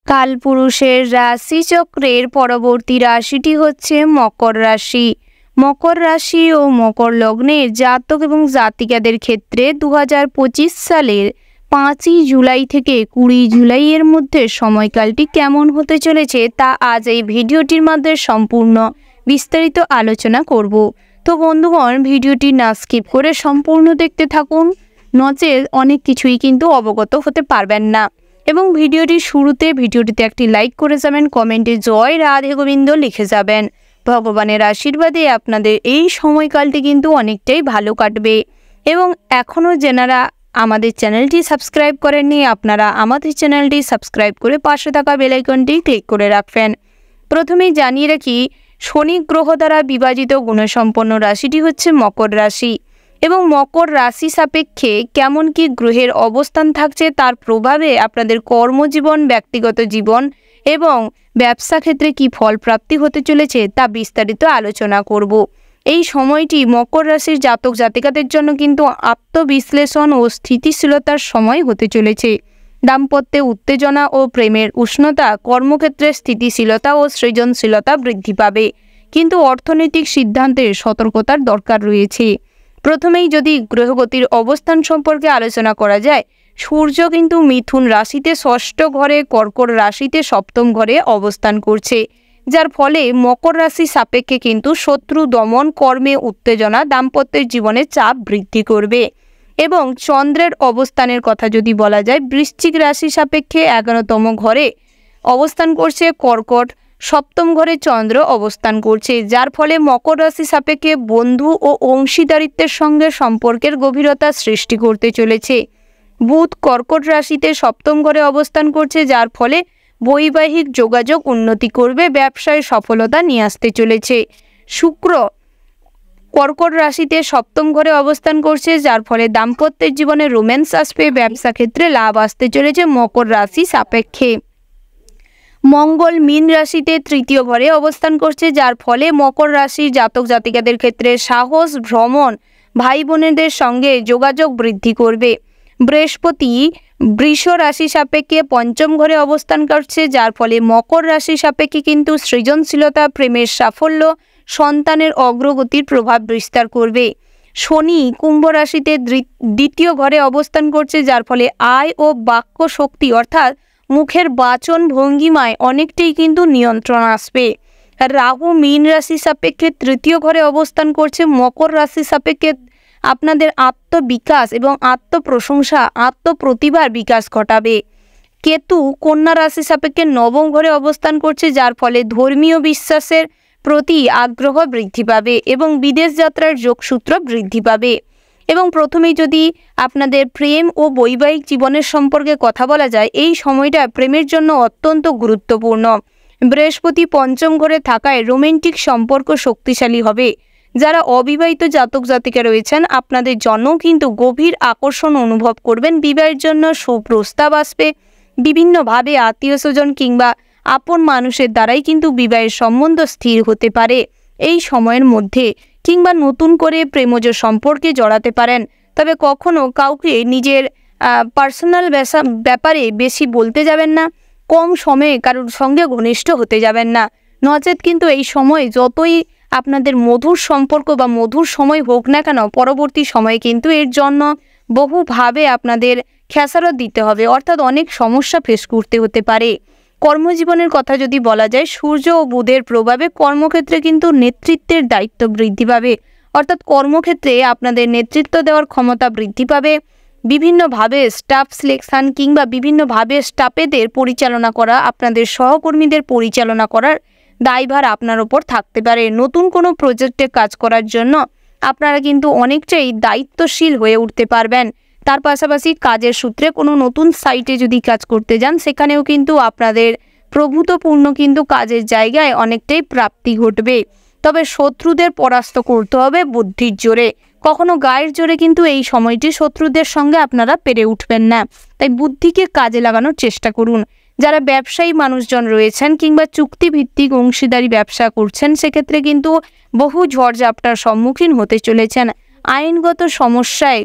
কালপুরুষের রাশিচক্রের পরবর্তী রাশিটি হচ্ছে মকর রাশি। মকর রাশি ও মকর লগ্নের জাতক এবং জাতিকাদের ক্ষেত্রে 2025 সালের 5ই জুলাই থেকে 20 জুলাইয়ের মধ্যে সময়কালটি কেমন হতে চলেছে তা আজ এই ভিডিওটির মাধ্যমে সম্পূর্ণ বিস্তারিত আলোচনা করব। তো বন্ধুগণ, ভিডিওটি না স্কিপ করে সম্পূর্ণ দেখতে থাকুন, নচেত অনেক কিছুই কিন্তু অবগত হতে পারবেন না। এবং ভিডিওটির শুরুতে ভিডিওটিতে একটি লাইক করে যাবেন, কমেন্টে জয় রাধে গোবিন্দ লিখে যাবেন। ভগবানের আশীর্বাদে আপনাদের এই সময়কালটি কিন্তু অনেকটাই ভালো কাটবে। এবং এখনও যেনারা আমাদের চ্যানেলটি সাবস্ক্রাইব করেননি, আপনারা আমাদের চ্যানেলটি সাবস্ক্রাইব করে পাশে থাকা বেল আইকনটি ক্লিক করে রাখবেন। প্রথমেই জানিয়ে রাখি, শনি গ্রহ দ্বারা বিভাজিত গুণসম্পন্ন রাশিটি হচ্ছে মকর রাশি। এবং মকর রাশি সাপেক্ষে কেমন কি গ্রহের অবস্থান থাকছে তার প্রভাবে আপনাদের কর্মজীবন, ব্যক্তিগত জীবন এবং ব্যবসা ক্ষেত্রে কি ফল প্রাপ্তি হতে চলেছে তা বিস্তারিত আলোচনা করব। এই সময়টি মকর রাশির জাতক জাতিকাদের জন্য কিন্তু আত্মবিশ্লেষণ ও স্থিতিশীলতার সময় হতে চলেছে। দাম্পত্যে উত্তেজনা ও প্রেমের উষ্ণতা, কর্মক্ষেত্রে স্থিতিশীলতা ও সৃজনশীলতা বৃদ্ধি পাবে, কিন্তু অর্থনৈতিক সিদ্ধান্তে সতর্কতার দরকার রয়েছে। প্রথমেই যদি গ্রহগতির অবস্থান সম্পর্কে আলোচনা করা যায়, সূর্য কিন্তু মিথুন রাশিতে ষষ্ঠ ঘরে, কর্কট রাশিতে সপ্তম ঘরে অবস্থান করছে, যার ফলে মকর রাশি সাপেক্ষে কিন্তু শত্রু দমন, কর্মে উত্তেজনা, দাম্পত্যের জীবনে চাপ বৃদ্ধি করবে। এবং চন্দ্রের অবস্থানের কথা যদি বলা যায়, বৃশ্চিক রাশি সাপেক্ষে 11তম ঘরে অবস্থান করছে কর্কট, সপ্তম ঘরে চন্দ্র অবস্থান করছে, যার ফলে মকর রাশি সাপেক্ষে বন্ধু ও অংশীদারিত্বের সঙ্গে সম্পর্কের গভীরতা সৃষ্টি করতে চলেছে। বুধ কর্কট রাশিতে সপ্তম ঘরে অবস্থান করছে, যার ফলে বৈবাহিক যোগাযোগ উন্নতি করবে, ব্যবসায় সফলতা নিয়ে আসতে চলেছে। শুক্র কর্কট রাশিতে সপ্তম ঘরে অবস্থান করছে, যার ফলে দাম্পত্যের জীবনে রোম্যান্স আসবে, ব্যবসা ক্ষেত্রে লাভ আসতে চলেছে মকর রাশি সাপেক্ষে। মঙ্গল মীন রাশিতে তৃতীয় ঘরে অবস্থান করছে, যার ফলে মকর রাশির জাতক জাতিকাদের ক্ষেত্রে সাহস, ভ্রমণ, ভাই বোনেদের সঙ্গে যোগাযোগ বৃদ্ধি করবে। বৃহস্পতি বৃষ রাশি সাপেক্ষে পঞ্চম ঘরে অবস্থান করছে, যার ফলে মকর রাশি সাপেক্ষে কিন্তু সৃজনশীলতা, প্রেমের সাফল্য, সন্তানের অগ্রগতির প্রভাব বিস্তার করবে। শনি কুম্ভ রাশিতে দ্বিতীয় ঘরে অবস্থান করছে, যার ফলে আয় ও বাক্য শক্তি অর্থাৎ মুখের বাচন ভঙ্গিমায় অনেকটাই কিন্তু নিয়ন্ত্রণ আসবে। রাহু মীন রাশি সাপেক্ষে তৃতীয় ঘরে অবস্থান করছে, মকর রাশি সাপেক্ষে আপনাদের আত্মবিকাশ এবং আত্মপ্রশংসা, আত্মপ্রতিভার বিকাশ ঘটাবে। কেতু কন্যা রাশি সাপেক্ষে নবম ঘরে অবস্থান করছে, যার ফলে ধর্মীয় বিশ্বাসের প্রতি আগ্রহ বৃদ্ধি পাবে এবং বিদেশ যাত্রার যোগসূত্র বৃদ্ধি পাবে। এবং প্রথমেই যদি আপনাদের প্রেম ও বৈবাহিক জীবনের সম্পর্কে কথা বলা যায়, এই সময়টা প্রেমের জন্য অত্যন্ত গুরুত্বপূর্ণ। বৃহস্পতি পঞ্চম ঘরে থাকায় রোমান্টিক সম্পর্ক শক্তিশালী হবে। যারা অবিবাহিত জাতক জাতিকা রয়েছেন, আপনাদের জন্য কিন্তু গভীর আকর্ষণ অনুভব করবেন, বিবাহের জন্য সুপ্রস্তাব আসবে। বিভিন্নভাবে আত্মীয় স্বজন কিংবা আপন মানুষের দ্বারাই কিন্তু বিবাহের সম্বন্ধ স্থির হতে পারে এই সময়ের মধ্যে, কিংবা নতুন করে প্রেমজ সম্পর্কে জড়াতে পারেন। তবে কখনো কাউকে নিজের পার্সোনাল ব্যাপারে বেশি বলতে যাবেন না, কম সময়ে কারোর সঙ্গে ঘনিষ্ঠ হতে যাবেন না, নচেত কিন্তু এই সময় যতই আপনাদের মধুর সম্পর্ক বা মধুর সময় হোক না কেন, পরবর্তী সময়ে কিন্তু এর জন্য বহুভাবে আপনাদের খেসারত দিতে হবে, অর্থাৎ অনেক সমস্যা ফেস করতে হতে পারে। কর্মজীবনের কথা যদি বলা যায়, সূর্য ও বুধের প্রভাবে কর্মক্ষেত্রে কিন্তু নেতৃত্বের দায়িত্ব বৃদ্ধি পাবে, অর্থাৎ কর্মক্ষেত্রে আপনাদের নেতৃত্ব দেওয়ার ক্ষমতা বৃদ্ধি পাবে। বিভিন্নভাবে স্টাফ সিলেকশন কিংবা বিভিন্নভাবে স্টাফেদের পরিচালনা করা, আপনাদের সহকর্মীদের পরিচালনা করার দায়ভার আপনার ওপর থাকতে পারে। নতুন কোনো প্রজেক্টে কাজ করার জন্য আপনারা কিন্তু অনেকটাই দায়িত্বশীল হয়ে উঠতে পারবেন। তার পাশাপাশি কাজের সূত্রে কোনো নতুন সাইটে যদি কাজ করতে যান, সেখানেও কিন্তু আপনাদের প্রভূতপূর্ণ কিন্তু কাজের জায়গায় অনেকটাই প্রাপ্তি ঘটবে। তবে শত্রুদের পরাস্ত করতে হবে বুদ্ধির জোরে, কখনো গায়ের জোরে কিন্তু এই সময়টি শত্রুদের সঙ্গে আপনারা পেরে উঠবেন না, তাই বুদ্ধিকে কাজে লাগানোর চেষ্টা করুন। যারা ব্যবসায়ী মানুষজন রয়েছেন কিংবা চুক্তিভিত্তিক অংশীদারি ব্যবসা করছেন, সেক্ষেত্রে কিন্তু বহু ঝড়ঝাপটার সম্মুখীন হতে চলেছেন। আইনগত সমস্যায়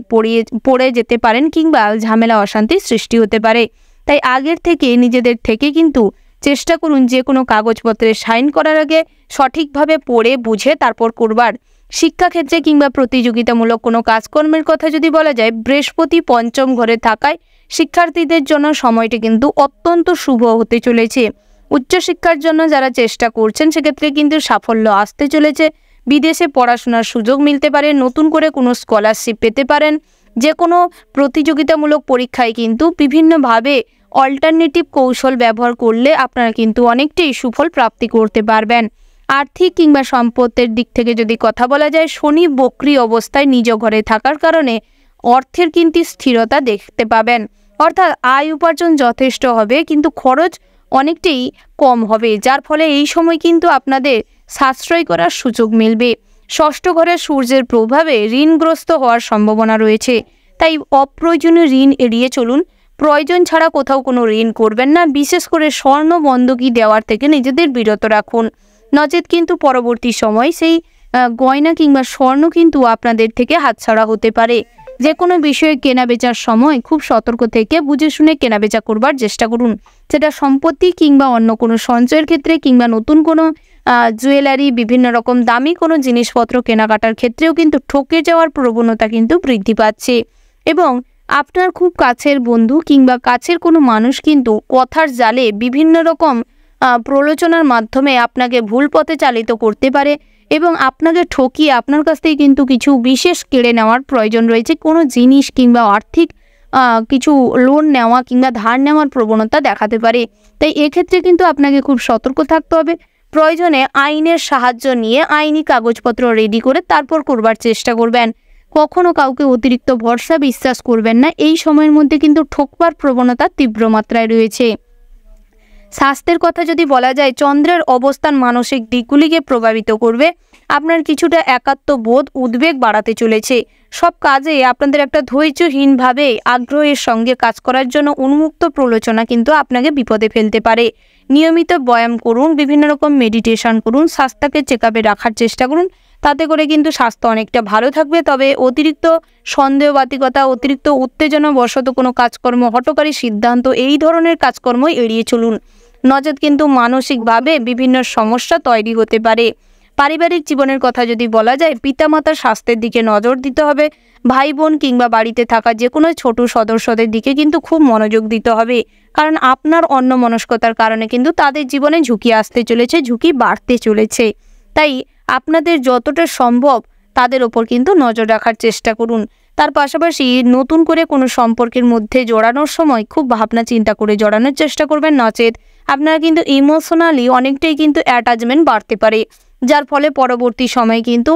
পড়ে যেতে পারেন কিংবা ঝামেলা অশান্তির সৃষ্টি হতে পারে। তাই আগের থেকে নিজেদের থেকে কিন্তু চেষ্টা করুন যে কোনো কাগজপত্রে সাইন করার আগে সঠিকভাবে পড়ে বুঝে তারপর করবার। শিক্ষাক্ষেত্রে কিংবা প্রতিযোগিতামূলক কোনো কাজকর্মের কথা যদি বলা যায়, বৃহস্পতি পঞ্চম ঘরে থাকায় শিক্ষার্থীদের জন্য সময়টি কিন্তু অত্যন্ত শুভ হতে চলেছে। উচ্চশিক্ষার জন্য যারা চেষ্টা করছেন সেক্ষেত্রে কিন্তু সাফল্য আসতে চলেছে। বিদেশে পড়াশোনার সুযোগ মিলতে পারে, নতুন করে কোনো স্কলারশিপ পেতে পারেন। যে কোনো প্রতিযোগিতামূলক পরীক্ষায় কিন্তু বিভিন্নভাবে অল্টারনেটিভ কৌশল ব্যবহার করলে আপনারা কিন্তু অনেকটাই সুফল প্রাপ্তি করতে পারবেন। আর্থিক কিংবা সম্পদের দিক থেকে যদি কথা বলা যায়, শনি বক্রী অবস্থায় নিজ ঘরে থাকার কারণে অর্থের কিন্তু স্থিরতা দেখতে পাবেন। অর্থাৎ আয় উপার্জন যথেষ্ট হবে, কিন্তু খরচ অনেকটাই কম হবে, যার ফলে এই সময় কিন্তু আপনাদের সাশ্রয় করার সুযোগ মিলবে। ষষ্ঠ ঘরে সূর্যের প্রভাবে ঋণগ্রস্ত হওয়ার সম্ভাবনা রয়েছে, তাই অপ্রয়োজনীয় ঋণ এড়িয়ে চলুন। প্রয়োজন ছাড়া কোথাও কোনো ঋণ করবেন না। বিশেষ করে স্বর্ণ বন্ধকি দেওয়ার থেকে নিজেদের বিরত রাখুন, নচেত কিন্তু পরবর্তী সময় সেই গয়না কিংবা স্বর্ণ কিন্তু আপনাদের থেকে হাতছাড়া হতে পারে। যে কোনো বিষয়ে কেনাবেচার সময় খুব সতর্ক থেকে বুঝে শুনে কেনাবেচা করবার চেষ্টা করুন, সেটা সম্পত্তি কিংবা অন্য কোনো সঞ্চয়ের ক্ষেত্রে কিংবা নতুন কোনো জুয়েলারি, বিভিন্ন রকম দামি কোনো জিনিসপত্র কেনাকাটার ক্ষেত্রেও কিন্তু ঠকে যাওয়ার প্রবণতা কিন্তু বৃদ্ধি পাচ্ছে। এবং আপনার খুব কাছের বন্ধু কিংবা কাছের কোনো মানুষ কিন্তু কথার জালে বিভিন্ন রকম প্রলোচনার মাধ্যমে আপনাকে ভুল পথে চালিত করতে পারে এবং আপনাকে ঠকিয়ে আপনার কাছ থেকে কিন্তু কিছু বিশেষ কেড়ে নেওয়ার প্রয়োজন রয়েছে। কোনো জিনিস কিংবা আর্থিক কিছু লোন নেওয়া কিংবা ধার নেওয়ার প্রবণতা দেখাতে পারে। তাই এক্ষেত্রে কিন্তু আপনাকে খুব সতর্ক থাকতে হবে। প্রয়োজনে আইনের সাহায্য নিয়ে আইনি কাগজপত্র রেডি করে তারপর করবার চেষ্টা করবেন। কখনো কাউকে অতিরিক্ত ভরসা বিশ্বাস করবেন না, এই সময়ের মধ্যে কিন্তু ঠকবার প্রবণতা তীব্র মাত্রায় রয়েছে। স্বাস্থ্যের কথা যদি বলা যায়, চন্দ্রের অবস্থান মানসিক দিকগুলিকে প্রভাবিত করবে। আপনার কিছুটা একাত্মবোধ, উদ্বেগ বাড়াতে চলেছে। সব কাজে আপনাদের একটা ধৈর্যহীনভাবে আগ্রহের সঙ্গে কাজ করার জন্য উন্মুক্ত প্রলোচনা কিন্তু আপনাকে বিপদে ফেলতে পারে। নিয়মিত ব্যায়াম করুন, বিভিন্ন রকম মেডিটেশন করুন, স্বাস্থ্যকে চেকআপে রাখার চেষ্টা করুন, তাতে করে কিন্তু স্বাস্থ্য অনেকটা ভালো থাকবে। তবে অতিরিক্ত সন্দেহবাতিকতা, অতিরিক্ত উত্তেজনাবশত কোনো কাজকর্ম, হঠকারী সিদ্ধান্ত, এই ধরনের কাজকর্ম এড়িয়ে চলুন, নচেত কিন্তু মানসিকভাবে বিভিন্ন সমস্যা তৈরি হতে পারে। পারিবারিক জীবনের কথা যদি বলা যায়, পিতামাতার স্বাস্থ্যের দিকে নজর দিতে হবে। ভাই বোন কিংবা বাড়িতে থাকা যে কোনো ছোট সদস্যদের দিকে কিন্তু খুব মনোযোগ দিতে হবে, কারণ আপনার অন্যমনস্কতার কারণে কিন্তু তাদের জীবনে ঝুঁকি আসতে চলেছে, ঝুঁকি বাড়তে চলেছে। তাই আপনাদের যতটা সম্ভব তাদের ওপর কিন্তু নজর রাখার চেষ্টা করুন। তার পাশাপাশি নতুন করে কোনো সম্পর্কের মধ্যে জড়ানোর সময় খুব ভাবনা চিন্তা করে জড়ানোর চেষ্টা করবেন, নচেত আপনারা কিন্তু ইমোশনালি অনেকটাই কিন্তু অ্যাটাচমেন্ট বাড়তে পারে, যার ফলে পরবর্তী সময়ে কিন্তু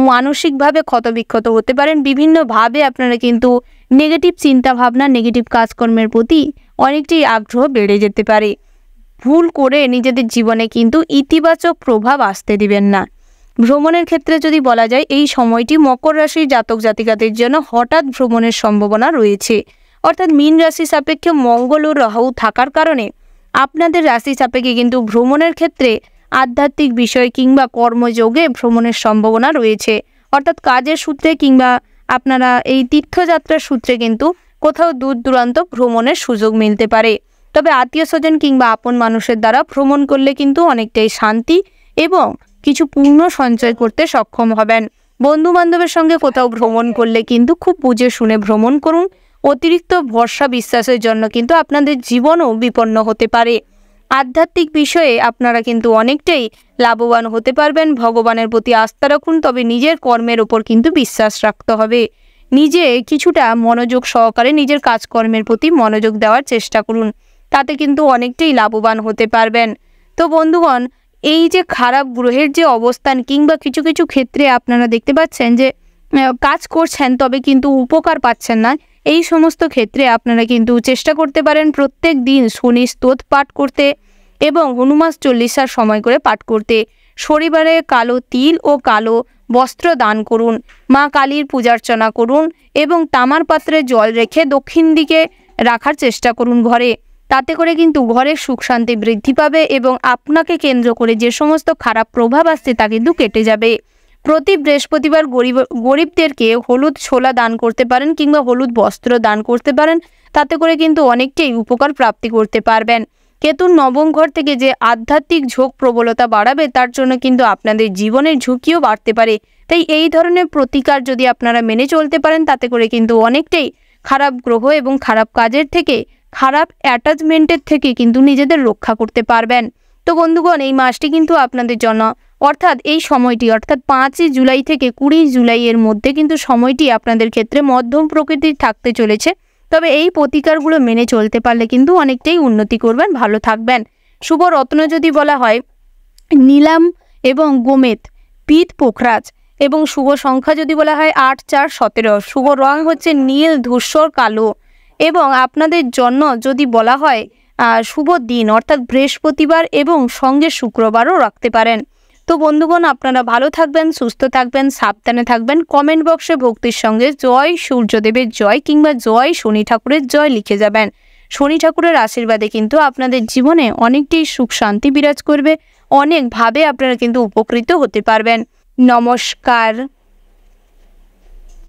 মানসিকভাবে ক্ষতবিক্ষত হতে পারেন। বিভিন্নভাবে আপনারা কিন্তু নেগেটিভ চিন্তাভাবনা, নেগেটিভ কাজকর্মের প্রতি অনেকটাই আগ্রহ বেড়ে যেতে পারে। ভুল করে নিজেদের জীবনে কিন্তু ইতিবাচক প্রভাব আসতে দিবেন না। ভ্রমণের ক্ষেত্রে যদি বলা যায়, এই সময়টি মকর রাশির জাতক জাতিকাদের জন্য হঠাৎ ভ্রমণের সম্ভাবনা রয়েছে। অর্থাৎ মীন রাশি সাপেক্ষে মঙ্গল ও রাহু থাকার কারণে আপনাদের রাশি সাপেক্ষে কিন্তু ভ্রমণের ক্ষেত্রে আধ্যাত্মিক বিষয় কিংবা কর্মযোগে ভ্রমণের সম্ভাবনা রয়েছে। অর্থাৎ কাজের সূত্রে কিংবা আপনারা এই তীর্থযাত্রার সূত্রে কিন্তু কোথাও দূর দূরান্ত ভ্রমণের সুযোগ মিলতে পারে। তবে আত্মীয় স্বজন কিংবা আপন মানুষের দ্বারা ভ্রমণ করলে কিন্তু অনেকটাই শান্তি এবং কিছু পুণ্য সঞ্চয় করতে সক্ষম হবেন। বন্ধু বান্ধবের সঙ্গে কোথাও ভ্রমণ করলে কিন্তু খুব বুঝে শুনে ভ্রমণ করুন। অতিরিক্ত ভরসা বিশ্বাসের জন্য কিন্তু আপনাদের জীবনও বিপন্ন হতে পারে। আধ্যাত্মিক বিষয়ে আপনারা কিন্তু অনেকটাই লাভবান হতে পারবেন। ভগবানের প্রতি আস্থা রাখুন, তবে নিজের কর্মের ওপর কিন্তু বিশ্বাস রাখতে হবে। নিজে কিছুটা মনোযোগ সহকারে নিজের কাজকর্মের প্রতি মনোযোগ দেওয়ার চেষ্টা করুন, তাতে কিন্তু অনেকটাই লাভবান হতে পারবেন। তো বন্ধুগণ, এই যে খারাপ গ্রহের যে অবস্থান কিংবা কিছু কিছু ক্ষেত্রে আপনারা দেখতে পাচ্ছেন যে কাজ করছেন তবে কিন্তু উপকার পাচ্ছেন না, এই সমস্ত ক্ষেত্রে আপনারা কিন্তু চেষ্টা করতে পারেন প্রত্যেক দিন শনি স্তোত্র পাঠ করতে এবং হনুমান চল্লিশার সময় করে পাঠ করতে। শনিবারে কালো তিল ও কালো বস্ত্র দান করুন, মা কালীর পূজার্চনা করুন এবং তামার পাত্রে জল রেখে দক্ষিণ দিকে রাখার চেষ্টা করুন ঘরে। তাতে করে কিন্তু ঘরের সুখ শান্তি বৃদ্ধি পাবে এবং আপনাকে কেন্দ্র করে যে সমস্ত খারাপ প্রভাব আসছে তা কিন্তু কেটে যাবে। প্রতি বৃহস্পতিবার গরিবদেরকে হলুদ ছোলা দান করতে পারেন কিংবা হলুদ বস্ত্র দান করতে পারেন, তাতে করে কিন্তু অনেকটাই উপকার প্রাপ্তি করতে পারবেন। কেতুর নবম ঘর থেকে যে আধ্যাত্মিক ঝোঁক প্রবলতা বাড়াবে, তার জন্য কিন্তু আপনাদের জীবনের ঝুঁকিও বাড়তে পারে। তাই এই ধরনের প্রতিকার যদি আপনারা মেনে চলতে পারেন, তাতে করে কিন্তু অনেকটাই খারাপ গ্রহ এবং খারাপ কাজের থেকে, খারাপ অ্যাটাচমেন্টের থেকে কিন্তু নিজেদের রক্ষা করতে পারবেন। তো বন্ধুগণ, এই মাসটি কিন্তু আপনাদের জন্য, অর্থাৎ এই সময়টি, অর্থাৎ 5 জুলাই থেকে 20 জুলাইয়ের মধ্যে কিন্তু সময়টি আপনাদের ক্ষেত্রে মধ্যম প্রকৃতির থাকতে চলেছে। তবে এই প্রতিকারগুলো মেনে চলতে পারলে কিন্তু অনেকটাই উন্নতি করবেন, ভালো থাকবেন। শুভ রত্ন যদি বলা হয় নীলাম এবং গোমেদ, পিত পোখরাজ। এবং শুভ সংখ্যা যদি বলা হয় 8, 4, 17। শুভ রং হচ্ছে নীল, ধূসর, কালো। এবং আপনাদের জন্য যদি বলা হয় শুভ দিন, অর্থাৎ বৃহস্পতিবার এবং সঙ্গে শুক্রবারও রাখতে পারেন। তো বন্ধুগণ, আপনারা ভালো থাকবেন, সুস্থ থাকবেন, সাবধানে থাকবেন। কমেন্ট বক্সে ভক্তির সঙ্গে জয় সূর্যদেবের জয় কিংবা জয় শনি ঠাকুরের জয় লিখে যাবেন। শনি ঠাকুরের আশীর্বাদে কিন্তু আপনাদের জীবনে অনেকটাই সুখ শান্তি বিরাজ করবে, অনেকভাবে আপনারা কিন্তু উপকৃত হতে পারবেন। নমস্কার।